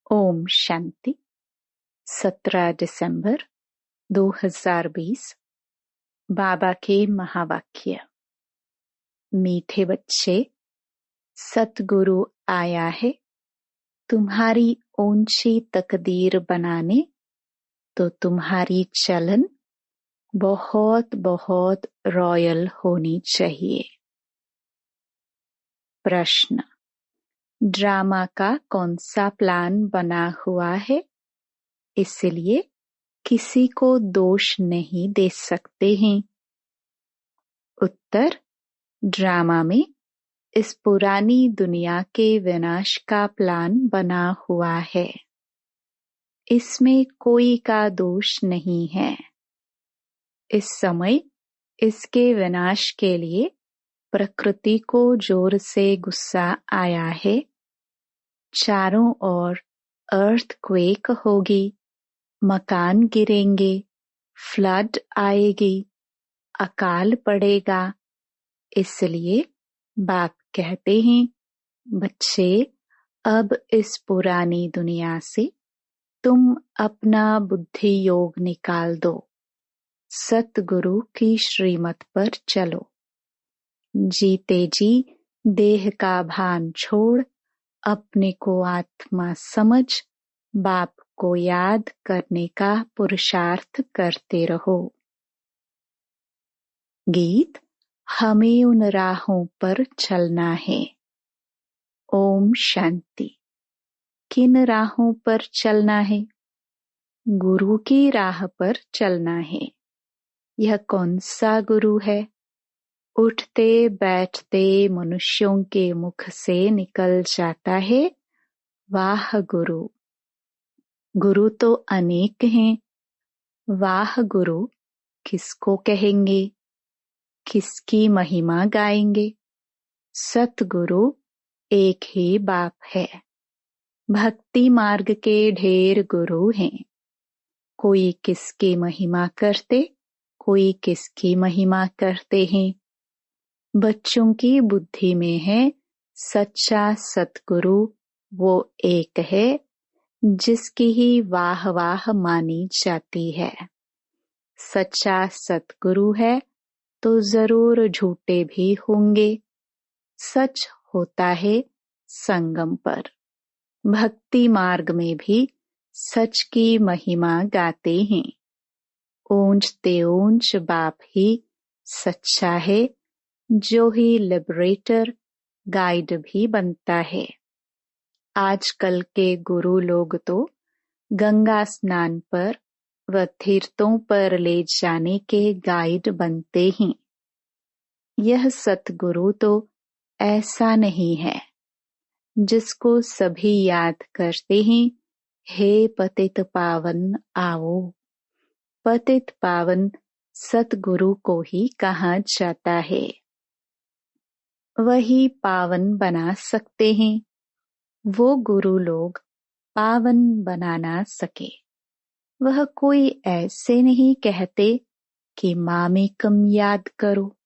ओम शांति। 17 दिसंबर 2020। बाबा के महावाक्य। मीठे बच्चे, सतगुरु आया है तुम्हारी ऊंची तकदीर बनाने, तो तुम्हारी चलन बहुत बहुत रॉयल होनी चाहिए। प्रश्न, ड्रामा का कौन सा प्लान बना हुआ है, इसलिए किसी को दोष नहीं दे सकते हैं? उत्तर, ड्रामा में इस पुरानी दुनिया के विनाश का प्लान बना हुआ है। इसमें कोई का दोष नहीं है। इस समय इसके विनाश के लिए प्रकृति को जोर से गुस्सा आया है। चारों ओर अर्थक्वेक होगी, मकान गिरेंगे, फ्लड आएगी, अकाल पड़ेगा। इसलिए बाप कहते हैं, बच्चे, अब इस पुरानी दुनिया से तुम अपना बुद्धि योग निकाल दो, सतगुरु की श्रीमत पर चलो। जीते जी देह का भान छोड़ अपने को आत्मा समझ बाप को याद करने का पुरुषार्थ करते रहो। गीत, हमें उन राहों पर चलना है। ओम शांति। किन राहों पर चलना है? गुरु की राह पर चलना है। यह कौन सा गुरु है? उठते बैठते मनुष्यों के मुख से निकल जाता है, वाह गुरु। गुरु तो अनेक हैं, वाह गुरु किसको कहेंगे? किसकी महिमा गाएंगे? सतगुरु एक ही बाप है। भक्ति मार्ग के ढेर गुरु हैं। कोई किसकी महिमा करते, कोई किसकी महिमा करते हैं। बच्चों की बुद्धि में है सच्चा सतगुरु वो एक है, जिसकी ही वाह वाह मानी जाती है। सच्चा सतगुरु है तो जरूर झूठे भी होंगे। सच होता है संगम पर। भक्ति मार्ग में भी सच की महिमा गाते हैं। ऊंचते ऊंच बाप ही सच्चा है, जो ही लिबरेटर गाइड भी बनता है। आजकल के गुरु लोग तो गंगा स्नान पर व तीर्थों पर ले जाने के गाइड बनते हैं। यह सतगुरु तो ऐसा नहीं है, जिसको सभी याद करते हैं, हे पतित पावन आओ। पतित पावन सतगुरु को ही कहा जाता है। वही पावन बना सकते हैं। वो गुरु लोग पावन बना ना सके। वह कोई ऐसे नहीं कहते कि मामेकम याद करो।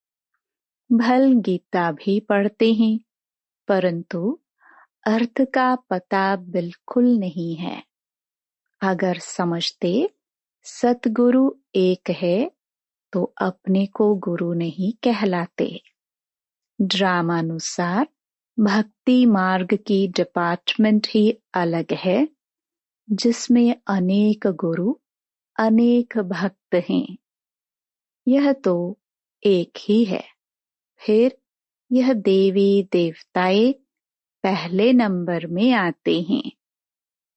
भल गीता भी पढ़ते हैं, परंतु अर्थ का पता बिल्कुल नहीं है। अगर समझते सतगुरु एक है, तो अपने को गुरु नहीं कहलाते। ड्रामानुसार भक्ति मार्ग की डिपार्टमेंट ही अलग है, जिसमें अनेक गुरु अनेक भक्त हैं। यह तो एक ही है। फिर यह देवी देवताएं पहले नंबर में आते हैं,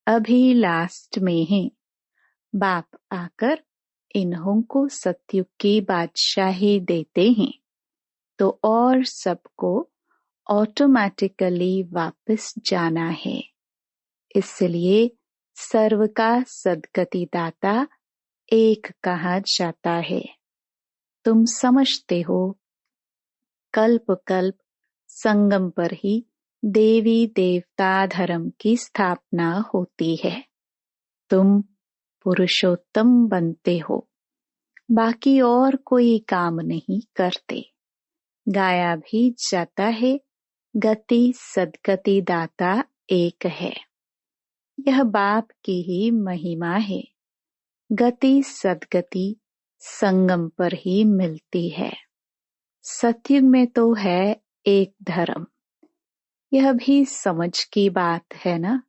अभी लास्ट में हैं। बाप आकर इन्हों को सतयुग की बादशाही देते हैं, तो और सबको ऑटोमेटिकली वापस जाना है। इसलिए सर्व का सद्गति दाता एक कहा जाता है। तुम समझते हो, कल्प कल्प संगम पर ही देवी देवता धर्म की स्थापना होती है। तुम पुरुषोत्तम बनते हो, बाकी और कोई काम नहीं करते। गाया भी जाता है, गति सद्गति दाता एक है। यह बाप की ही महिमा है। गति सदगति संगम पर ही मिलती है। सतयुग में तो है एक धर्म। यह भी समझ की बात है ना।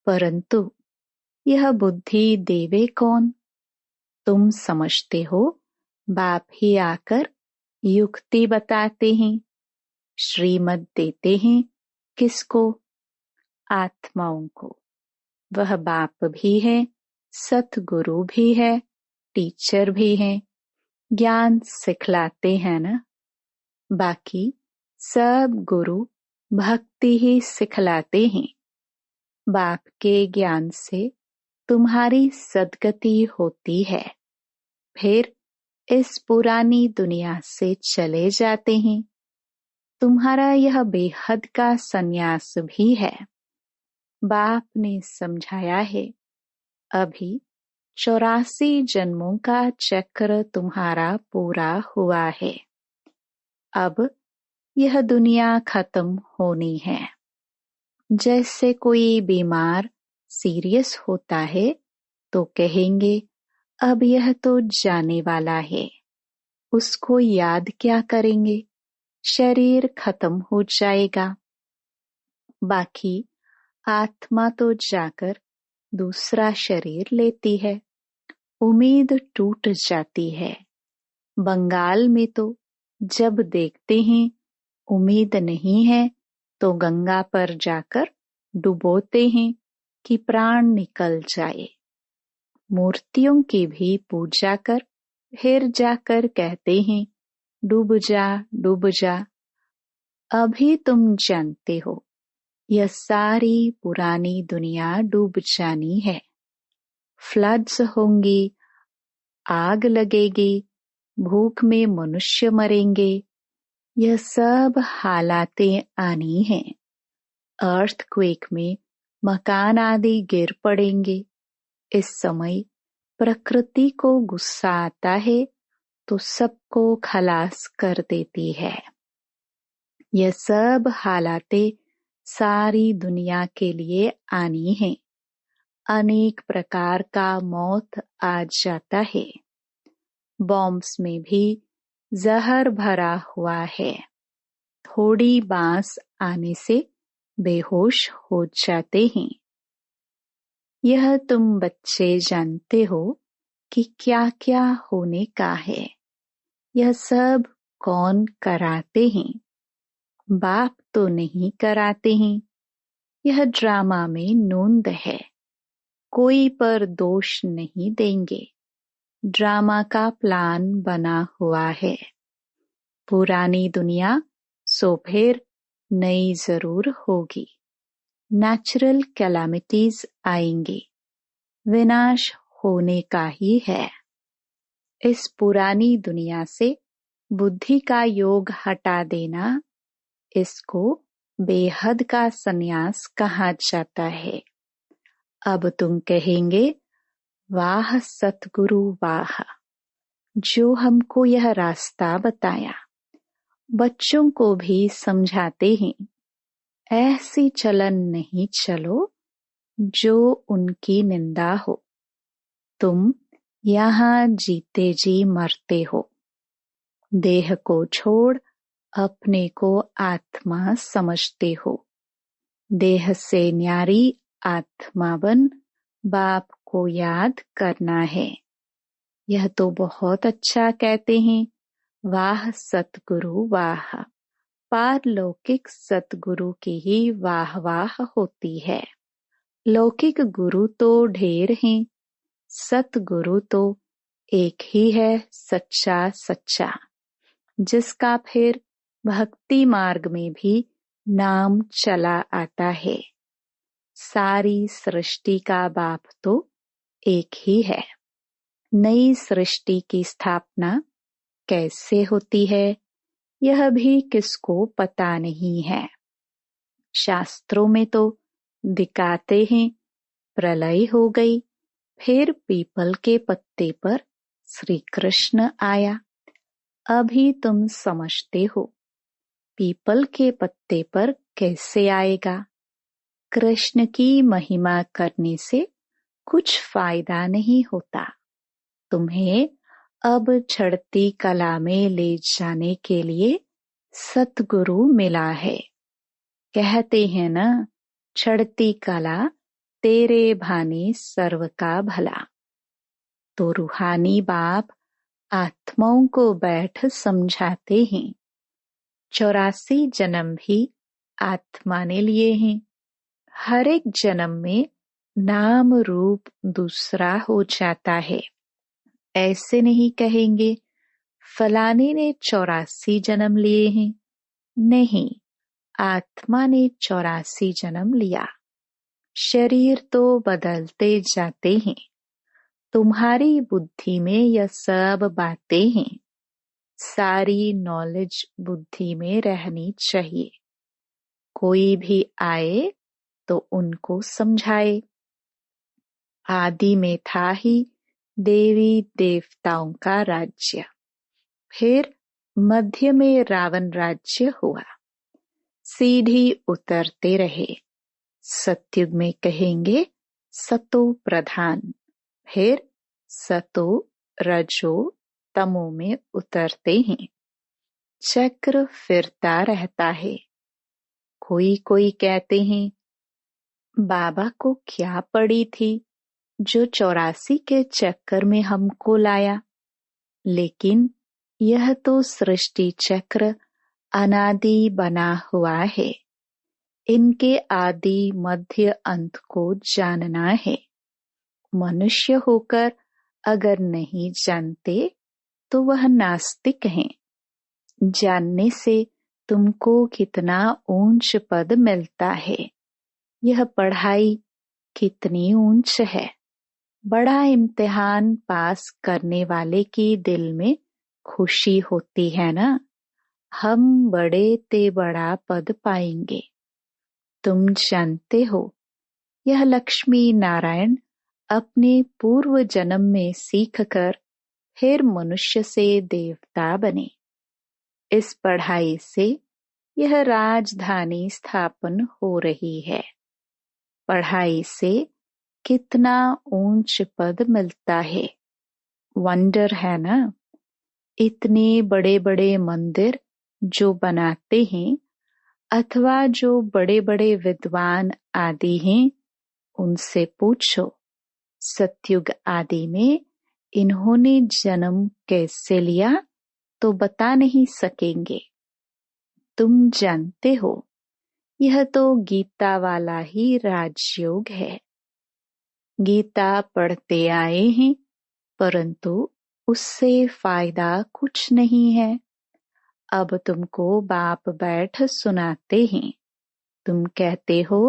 परंतु यह बुद्धि देवे कौन? तुम समझते हो, बाप ही आकर युक्ति बताते हैं, श्रीमत देते हैं। किसको? आत्माओं को। वह बाप भी है, सतगुरु भी है, टीचर भी है, ज्ञान सिखलाते हैं ना। बाकी सब गुरु भक्ति ही सिखलाते हैं। बाप के ज्ञान से तुम्हारी सदगति होती है। फिर इस पुरानी दुनिया से चले जाते हैं। तुम्हारा यह बेहद का संन्यास भी है। बाप ने समझाया है, अभी 84 जन्मों का चक्र तुम्हारा पूरा हुआ है। अब यह दुनिया खत्म होनी है। जैसे कोई बीमार सीरियस होता है तो कहेंगे, अब यह तो जाने वाला है, उसको याद क्या करेंगे, शरीर खत्म हो जाएगा। बाकी आत्मा तो जाकर दूसरा शरीर लेती है। उम्मीद टूट जाती है। बंगाल में तो जब देखते हैं उम्मीद नहीं है तो गंगा पर जाकर डुबोते हैं कि प्राण निकल जाए। मूर्तियों की भी पूजा कर फिर जाकर कहते हैं, डूब जा डूब जा। अभी तुम जानते हो, यह सारी पुरानी दुनिया डूब जानी है। फ्लड्स होंगी, आग लगेगी, भूख में मनुष्य मरेंगे। यह सब हालातें आनी हैं। अर्थक्वेक में मकान आदि गिर पड़ेंगे। इस समय प्रकृति को गुस्सा आता है तो सबको खलास कर देती है। यह सब हालातें सारी दुनिया के लिए आनी है। अनेक प्रकार का मौत आ जाता है। बॉम्ब्स में भी जहर भरा हुआ है। थोड़ी बांस आने से बेहोश हो जाते हैं। यह तुम बच्चे जानते हो कि क्या क्या होने का है। यह सब कौन कराते हैं? बाप तो नहीं कराते हैं। यह ड्रामा में नोंद है। कोई पर दोष नहीं देंगे। ड्रामा का प्लान बना हुआ है। पुरानी दुनिया सो फिर नई जरूर होगी। नेचुरल कैलामिटीज आएंगी। विनाश होने का ही है। इस पुरानी दुनिया से बुद्धि का योग हटा देना, इसको बेहद का संन्यास कहा जाता है। अब तुम कहेंगे, वाह सतगुरु वाह, जो हमको यह रास्ता बताया। बच्चों को भी समझाते हैं, ऐसी चलन नहीं चलो जो उनकी निंदा हो। तुम यहाँ जीते जी मरते हो। देह को छोड़ अपने को आत्मा समझते हो। देह से न्यारी आत्मा बन बाप को याद करना है। यह तो बहुत अच्छा कहते हैं, वाह सतगुरु वाह। पारलौकिक सतगुरु की ही वाह वाह होती है। लौकिक गुरु तो ढेर हैं, सतगुरु तो एक ही है, सच्चा सच्चा, जिसका फिर भक्ति मार्ग में भी नाम चला आता है। सारी सृष्टि का बाप तो एक ही है। नई सृष्टि की स्थापना कैसे होती है, यह भी किसको पता नहीं है। शास्त्रों में तो दिखाते हैं, प्रलय हो गई, फिर पीपल के पत्ते पर श्री कृष्ण आया। अभी तुम समझते हो, पीपल के पत्ते पर कैसे आएगा? कृष्ण की महिमा करने से कुछ फायदा नहीं होता। तुम्हें अब चढ़ती कला में ले जाने के लिए सतगुरु मिला है। कहते हैं ना, चढ़ती कला तेरे भाने सर्व का भला। तो रूहानी बाप आत्माओं को बैठ समझाते हैं। 84 जन्म भी आत्मा ने लिए हैं। हर एक जन्म में नाम रूप दूसरा हो जाता है। ऐसे नहीं कहेंगे फलाने ने 84 जन्म लिए हैं। नहीं, आत्मा ने 84 जन्म लिया। शरीर तो बदलते जाते हैं। तुम्हारी बुद्धि में यह सब बातें हैं। सारी नॉलेज बुद्धि में रहनी चाहिए। कोई भी आए तो उनको समझाए। आदि में था ही देवी देवताओं का राज्य। फिर मध्य में रावण राज्य हुआ। सीढ़ी उतरते रहे। सतयुग में कहेंगे सतो प्रधान। फिर सतो रजो तमो में उतरते हैं। चक्र फिरता रहता है। कोई कोई कहते हैं बाबा को क्या पड़ी थी जो 84 के चक्कर में हमको लाया। लेकिन यह तो सृष्टि चक्र अनादि बना हुआ है। इनके आदि मध्य अंत को जानना है। मनुष्य होकर अगर नहीं जानते तो वह नास्तिक हैं। जानने से तुमको कितना ऊंच पद मिलता है। यह पढ़ाई कितनी ऊंच है। बड़ा इम्तिहान पास करने वाले की दिल में खुशी होती है ना। हम बड़े ते बड़ा पद पाएंगे। तुम जानते हो यह लक्ष्मी नारायण अपने पूर्व जन्म में सीखकर फिर मनुष्य से देवता बने। इस पढ़ाई से यह राजधानी स्थापन हो रही है। पढ़ाई से कितना ऊंच पद मिलता है। वंडर है ना। इतने बड़े बड़े मंदिर जो बनाते हैं अथवा जो बड़े बड़े विद्वान आदि हैं, उनसे पूछो सतयुग आदि में इन्होंने जन्म कैसे लिया तो बता नहीं सकेंगे। तुम जानते हो यह तो गीता वाला ही राजयोग है। गीता पढ़ते आए हैं परंतु उससे फायदा कुछ नहीं है। अब तुमको बाप बैठ सुनाते हैं। तुम कहते हो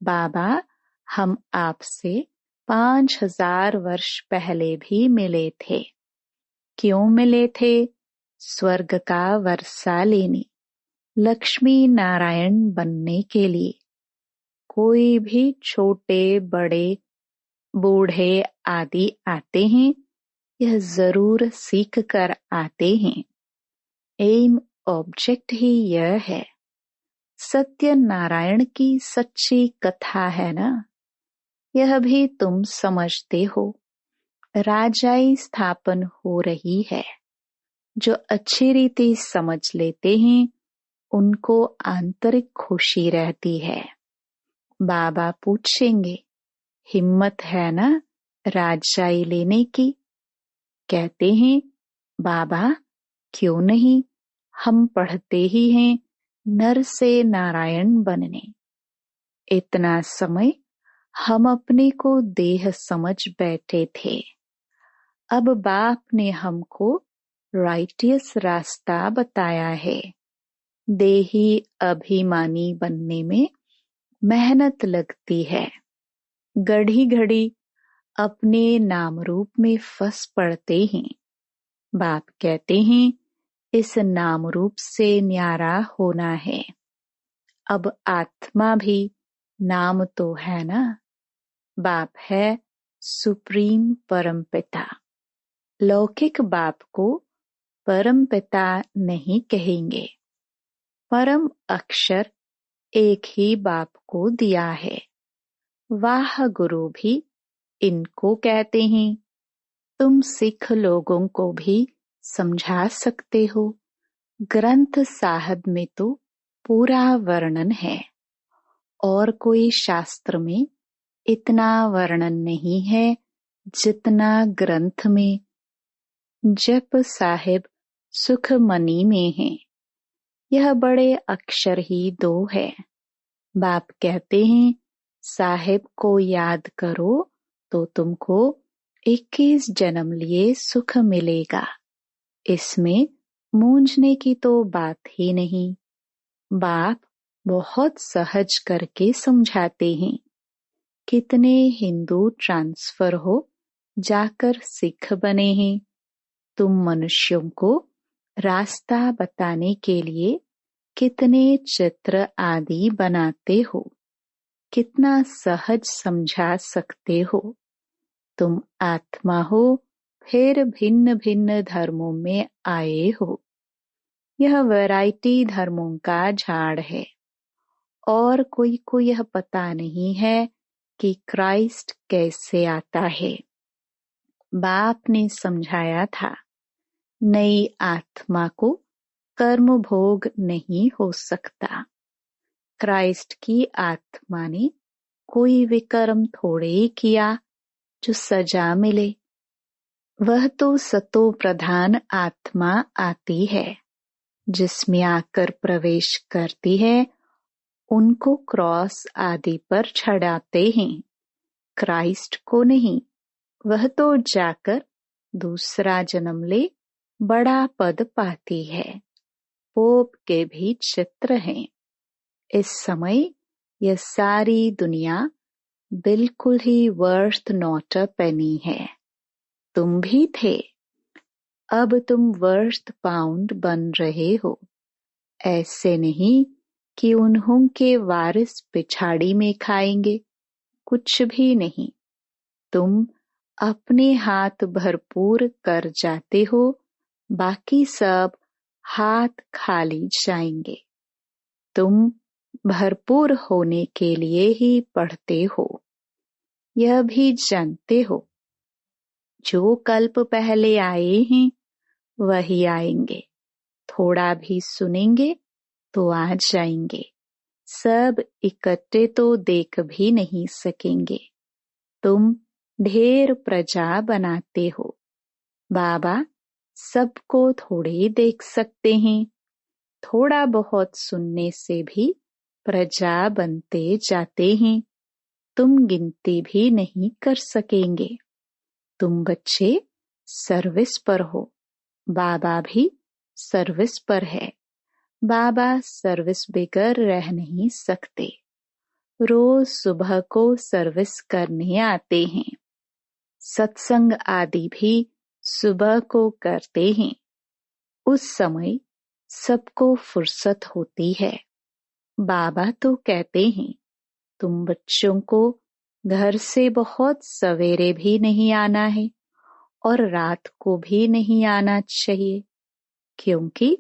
बाबा हम आपसे 5000 वर्ष पहले भी मिले थे। क्यों मिले थे? स्वर्ग का वर्षा लेने, लक्ष्मी नारायण बनने के लिए। कोई भी छोटे बड़े बूढ़े आदि आते हैं, यह जरूर सीख कर आते हैं। एम ऑब्जेक्ट ही यह है। सत्य नारायण की सच्ची कथा है ना। यह भी तुम समझते हो। राजाई स्थापन हो रही है। जो अच्छी रीति समझ लेते हैं उनको आंतरिक खुशी रहती है। बाबा पूछेंगे हिम्मत है ना राजाई लेने की? कहते हैं बाबा क्यों नहीं, हम पढ़ते ही हैं नर से नारायण बनने। इतना समय हम अपने को देह समझ बैठे थे। अब बाप ने हमको राइटियस रास्ता बताया है। देही अभिमानी बनने में मेहनत लगती है। घड़ी घड़ी अपने नाम रूप में फंस पड़ते हैं। बाप कहते हैं इस नाम रूप से न्यारा होना है। अब आत्मा भी नाम तो है ना। बाप है सुप्रीम परमपिता। लौकिक बाप को परमपिता नहीं कहेंगे। परम अक्षर एक ही बाप को दिया है। वाह गुरु भी इनको कहते हैं। तुम सिख लोगों को भी समझा सकते हो। ग्रंथ साहब में तो पूरा वर्णन है और कोई शास्त्र में इतना वर्णन नहीं है जितना ग्रंथ में। जप साहिब सुखमनी में है। यह बड़े अक्षर ही 2 है। बाप कहते हैं साहिब को याद करो तो तुमको 21 जन्म लिए सुख मिलेगा। इसमें मूंझने की तो बात ही नहीं। बाप बहुत सहज करके समझाते हैं। कितने हिंदू ट्रांसफर हो जाकर सिख बने हैं। तुम मनुष्यों को रास्ता बताने के लिए कितने चित्र आदि बनाते हो। कितना सहज समझा सकते हो। तुम आत्मा हो, फिर भिन्न भिन्न धर्मों में आए हो। यह वैरायटी धर्मों का झाड़ है और कोई को यह पता नहीं है कि क्राइस्ट कैसे आता है। बाप ने समझाया था नई आत्मा को कर्म भोग नहीं हो सकता। क्राइस्ट की आत्मा ने कोई विकर्म थोड़े ही किया जो सजा मिले। वह तो सतो प्रधान आत्मा आती है। जिसमें आकर प्रवेश करती है उनको क्रॉस आदि पर चढ़ाते हैं, क्राइस्ट को नहीं। वह तो जाकर दूसरा जन्म ले बड़ा पद पाती है। पोप के भी चित्र हैं। इस समय यह सारी दुनिया बिल्कुल ही वर्थ नॉट अ पेनी है। तुम भी थे, अब तुम वर्थ पाउंड बन रहे हो। ऐसे नहीं कि उन्हों के वारिस पिछाड़ी में खाएंगे, कुछ भी नहीं। तुम अपने हाथ भरपूर कर जाते हो, बाकी सब हाथ खाली जाएंगे। तुम भरपूर होने के लिए ही पढ़ते हो। यह भी जानते हो जो कल्प पहले आए हैं वही आएंगे। थोड़ा भी सुनेंगे तो आ जाएंगे। सब इकट्ठे तो देख भी नहीं सकेंगे। तुम ढेर प्रजा बनाते हो। बाबा सबको थोड़े देख सकते हैं। थोड़ा बहुत सुनने से भी प्रजा बनते जाते हैं। तुम गिनती भी नहीं कर सकेंगे। तुम बच्चे सर्विस पर हो। बाबा भी सर्विस पर है। बाबा सर्विस बगैर रह नहीं सकते। रोज सुबह को सर्विस करने आते हैं। सत्संग आदि भी सुबह को करते हैं। उस समय सबको फुर्सत होती है। बाबा तो कहते हैं तुम बच्चों को घर से बहुत सवेरे भी नहीं आना है और रात को भी नहीं आना चाहिए, क्योंकि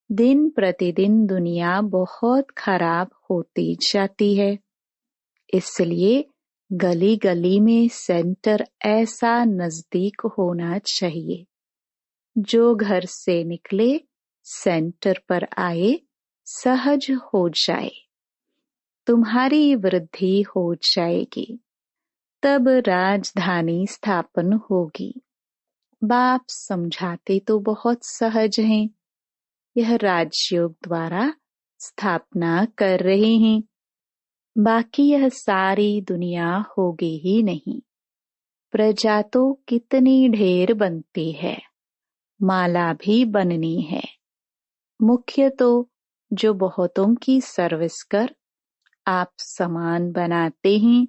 दिन प्रतिदिन दुनिया बहुत खराब होती जाती है। इसलिए गली गली में सेंटर ऐसा नजदीक होना चाहिए। जो घर से निकले सेंटर पर आए, सहज हो जाए। तुम्हारी वृद्धि हो जाएगी, तब राजधानी स्थापन होगी। बाप समझाते तो बहुत सहज हैं। यह राजयोग द्वारा स्थापना कर रहे हैं। बाकी यह सारी दुनिया होगी ही नहीं। प्रजा तो कितनी ढेर बनती है, माला भी बननी है। मुख्य तो जो बहुतों की सर्विस कर आप समान बनाते हैं,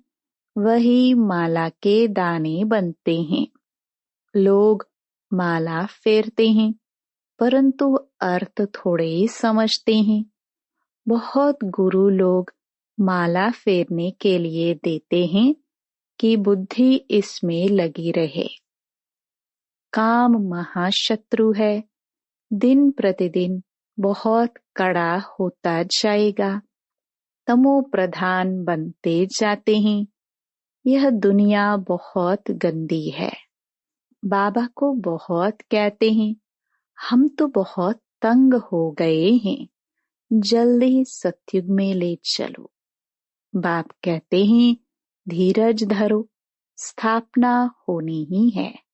वही माला के दाने बनते हैं। लोग माला फेरते हैं, परंतु अर्थ थोड़े ही समझते हैं। बहुत गुरु लोग माला फेरने के लिए देते हैं कि बुद्धि इसमें लगी रहे। काम महाशत्रु है, दिन प्रतिदिन बहुत कड़ा होता जाएगा। तमो प्रधान बनते जाते हैं। यह दुनिया बहुत गंदी है। बाबा को बहुत कहते हैं, हम तो बहुत तंग हो गए हैं, जल्दी सतयुग में ले चलो। बाप कहते हैं, धीरज धरो, स्थापना होनी ही है।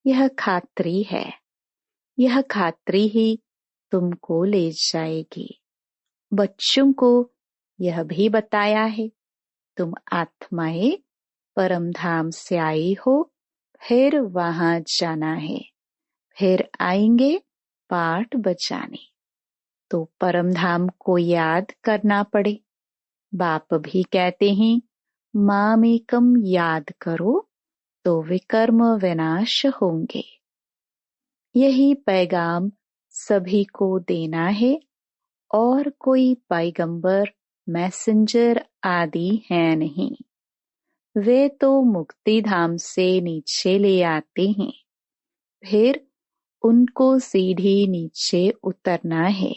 यह खात्री है, यह खात्री ही तुमको ले जाएगी। बच्चों को यह भी बताया है, तुम आत्माएं परम धाम से आई हो, फिर वहां जाना है, फिर आएंगे पाठ बजाने। तो परम धाम को याद करना पड़े। बाप भी कहते हैं, मामेकम याद करो तो विकर्म विनाश होंगे। यही पैगाम सभी को देना है, और कोई पैगंबर मैसेंजर आदि है नहीं। वे तो मुक्ति धाम से नीचे ले आते हैं, फिर उनको सीढ़ी नीचे उतरना है।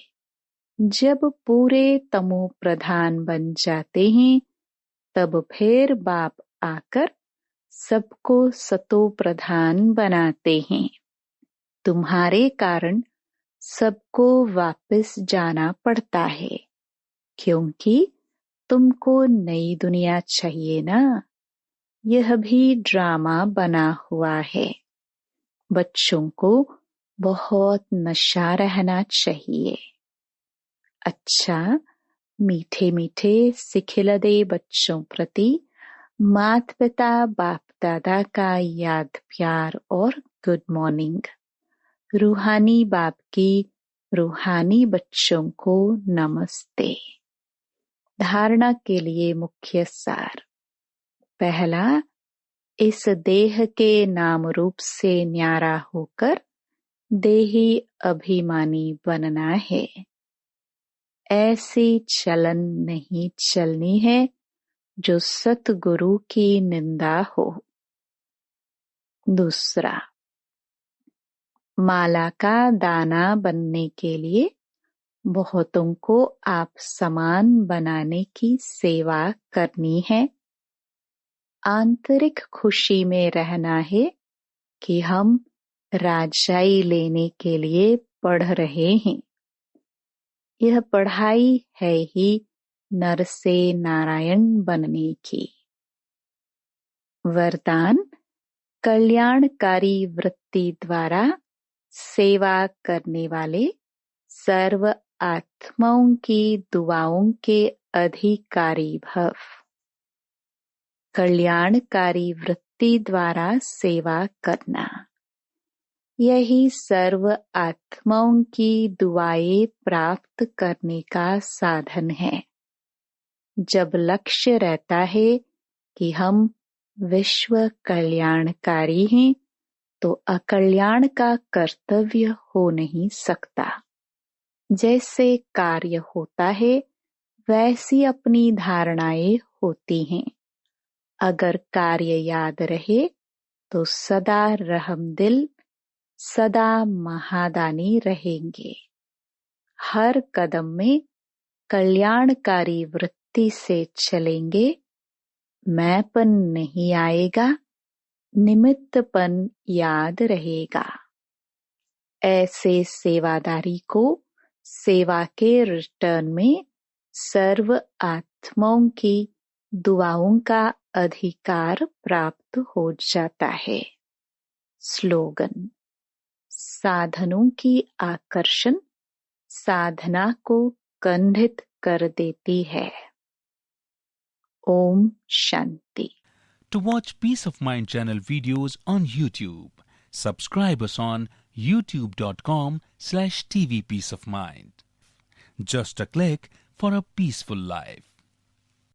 जब पूरे तमो प्रधान बन जाते हैं, तब फिर बाप आकर सबको सतो प्रधान बनाते हैं। तुम्हारे कारण सबको वापस जाना पड़ता है, क्योंकि तुमको नई दुनिया चाहिए ना। यह भी ड्रामा बना हुआ है। बच्चों को बहुत नशा रहना चाहिए। अच्छा, मीठे मीठे सिखिलदे बच्चों प्रति माता पिता बाप दादा का याद प्यार और गुड मॉर्निंग। रूहानी बाप की रूहानी बच्चों को नमस्ते। धारणा के लिए मुख्य सार। पहला, इस देह के नाम रूप से न्यारा होकर देही अभिमानी बनना है। ऐसी चलन नहीं चलनी है जो सतगुरु की निंदा हो। दूसरा, माला का दाना बनने के लिए बहुतों को आप समान बनाने की सेवा करनी है। आंतरिक खुशी में रहना है कि हम राजाई लेने के लिए पढ़ रहे हैं। यह पढ़ाई है ही नर से नारायण बनने की। वरदान, कल्याणकारी वृत्ति द्वारा सेवा करने वाले सर्व आत्माओं की दुआओं के अधिकारी भव। कल्याणकारी वृत्ति द्वारा सेवा करना, यही सर्व आत्माओं की दुआएं प्राप्त करने का साधन है। जब लक्ष्य रहता है कि हम विश्व कल्याणकारी हैं, तो अकल्याण का कर्तव्य हो नहीं सकता। जैसे कार्य होता है, वैसी अपनी धारणाएं होती हैं। अगर कार्य याद रहे तो सदा रहमदिल, सदा महादानी रहेंगे। हर कदम में कल्याणकारी वृत्ति से चलेंगे। मैंपन नहीं आएगा, निमित्तपन याद रहेगा। ऐसे सेवादारी को सेवा के रिटर्न में सर्व आत्माओं की दुआओं का अधिकार प्राप्त हो जाता है। स्लोगन, साधनों की आकर्षण साधना को कंधित कर देती है। Om Shanti. To watch Peace of Mind channel videos on YouTube, subscribe us on youtube.com/tvpeaceofmind. Just a click for a peaceful life.